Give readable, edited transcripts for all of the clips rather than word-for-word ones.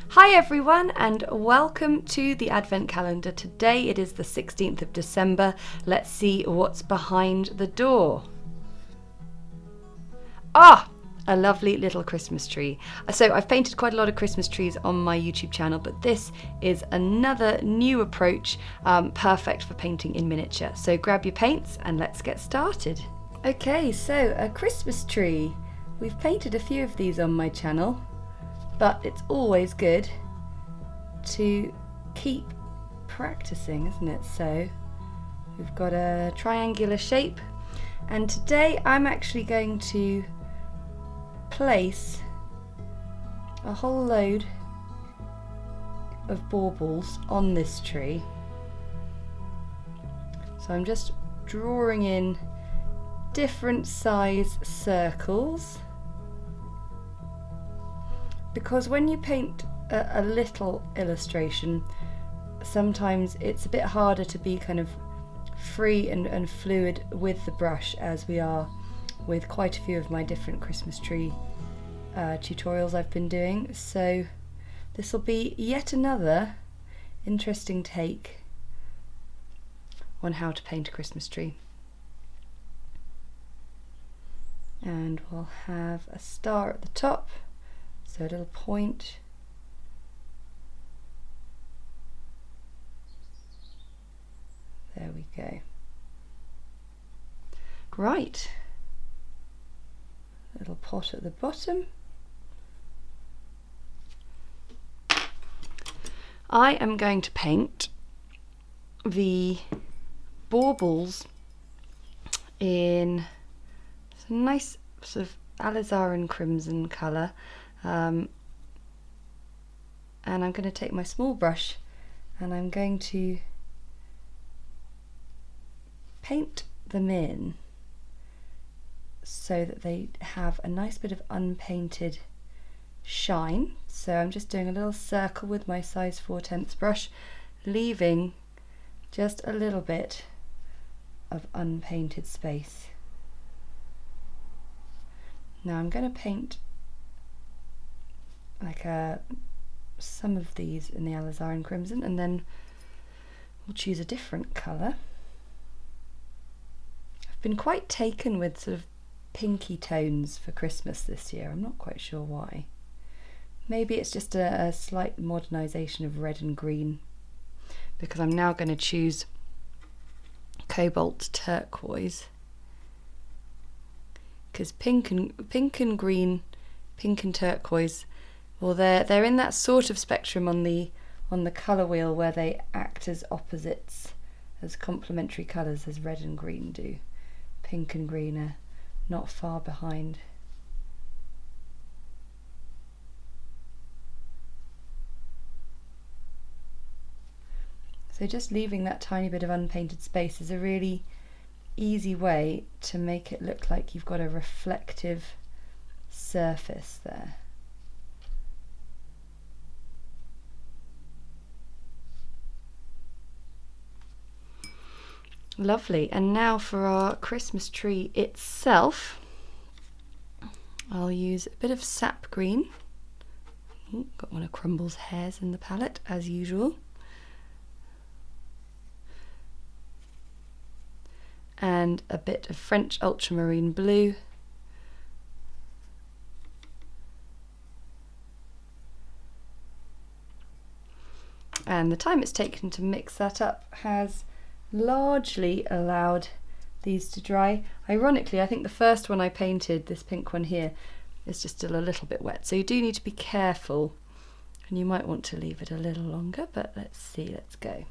Hi everyone and welcome to the Advent calendar. Today it is the 16th of December. Let's see what's behind the door. A lovely little Christmas tree. So I've painted quite a lot of Christmas trees on my YouTube channel, but this is another new approach, perfect for painting in miniature. So grab your paints and let's get started. Okay, so a Christmas tree. We've painted a few of these on my channel, but it's always good to keep practicing, isn't it? So we've got a triangular shape, and today I'm actually going to place a whole load of baubles on this tree. So I'm just drawing in different size circles, because when you paint a little illustration, sometimes it's a bit harder to be kind of free and fluid with the brush, as we are with quite a few of my different Christmas tree tutorials I've been doing. So this will be yet another interesting take on how to paint a Christmas tree. And we'll have a star at the top, so a little point. There we go. Right. Little pot at the bottom. I am going to paint the baubles in a nice sort of Alizarin Crimson colour, and I'm going to take my small brush and I'm going to paint them in so that they have a nice bit of unpainted shine. So I'm just doing a little circle with my size 4/10 brush, leaving just a little bit of unpainted space. Now I'm going to paint like some of these in the Alizarin Crimson, and then we'll choose a different colour. I've been quite taken with sort of pinky tones for Christmas this year. I'm not quite sure why. Maybe it's just a slight modernisation of red and green, because I'm now going to choose Cobalt Turquoise, because pink and green, pink and turquoise, well, they're in that sort of spectrum on the colour wheel where they act as opposites, as complementary colours as red and green do. Pink and green are not far behind. So just leaving that tiny bit of unpainted space is a really easy way to make it look like you've got a reflective surface there. Lovely. And now for our Christmas tree itself, I'll use a bit of Sap Green. Ooh, got one of Crumble's hairs in the palette as usual. And a bit of French Ultramarine blue. And the time it's taken to mix that up has largely allowed these to dry. Ironically, I think the first one I painted, this pink one here, is just still a little bit wet, so you do need to be careful, and you might want to leave it a little longer, but let's see, let's go.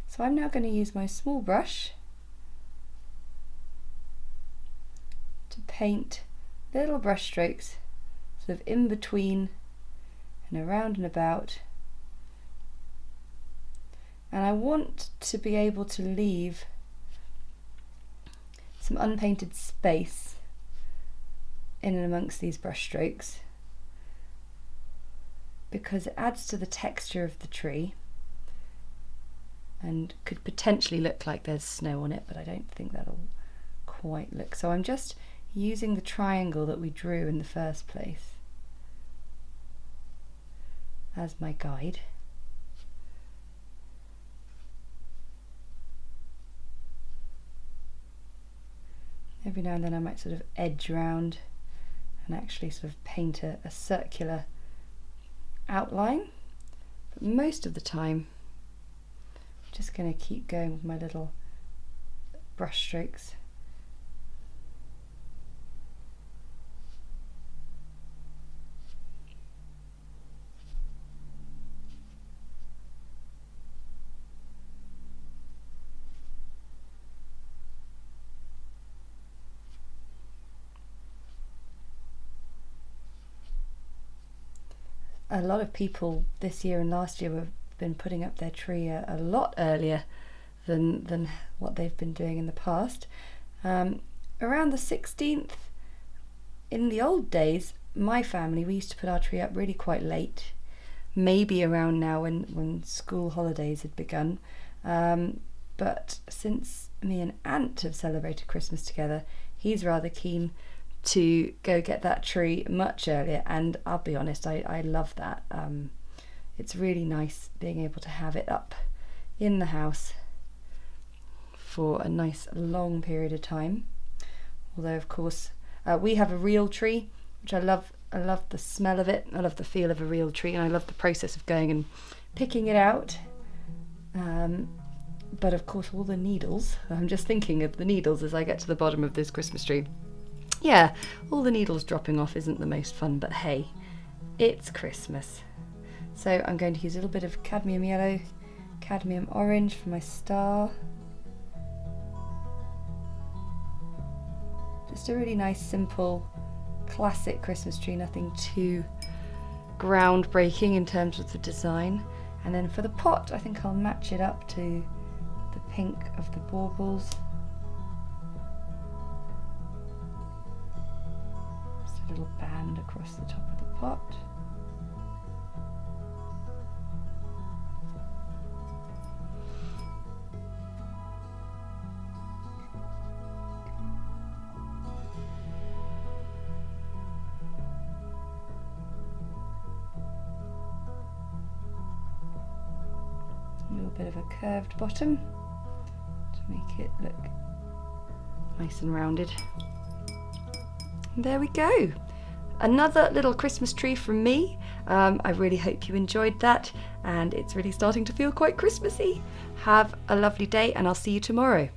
So I'm now going to use my small brush to paint little brush strokes sort of in between and around and about. And I want to be able to leave some unpainted space in and amongst these brush strokes, because it adds to the texture of the tree and could potentially look like there's snow on it, but I don't think that'll quite look. So I'm just using the triangle that we drew in the first place as my guide. Every now and then I might sort of edge round and actually sort of paint a circular outline, but most of the time I'm just going to keep going with my little brush strokes. A lot of people this year and last year have been putting up their tree a lot earlier than what they've been doing in the past. Around the 16th, in the old days, my family, we used to put our tree up really quite late, maybe around now when school holidays had begun. But since me and Ant have celebrated Christmas together, he's rather keen to go get that tree much earlier, and I'll be honest, I love that. It's really nice being able to have it up in the house for a nice long period of time. Although of course we have a real tree, which I love. I love the smell of it, I love the feel of a real tree, and I love the process of going and picking it out. But of course all the needles, I'm just thinking of the needles as I get to the bottom of this Christmas tree. Yeah, all the needles dropping off isn't the most fun, but hey, it's Christmas. So I'm going to use a little bit of cadmium yellow, cadmium orange for my star. Just a really nice, simple, classic Christmas tree, nothing too groundbreaking in terms of the design. And then for the pot, I think I'll match it up to the pink of the baubles. Little band across the top of the pot. A little bit of a curved bottom to make it look nice and rounded. There we go, another little Christmas tree from me. I really hope you enjoyed that, and it's really starting to feel quite Christmassy. Have a lovely day, and I'll see you tomorrow.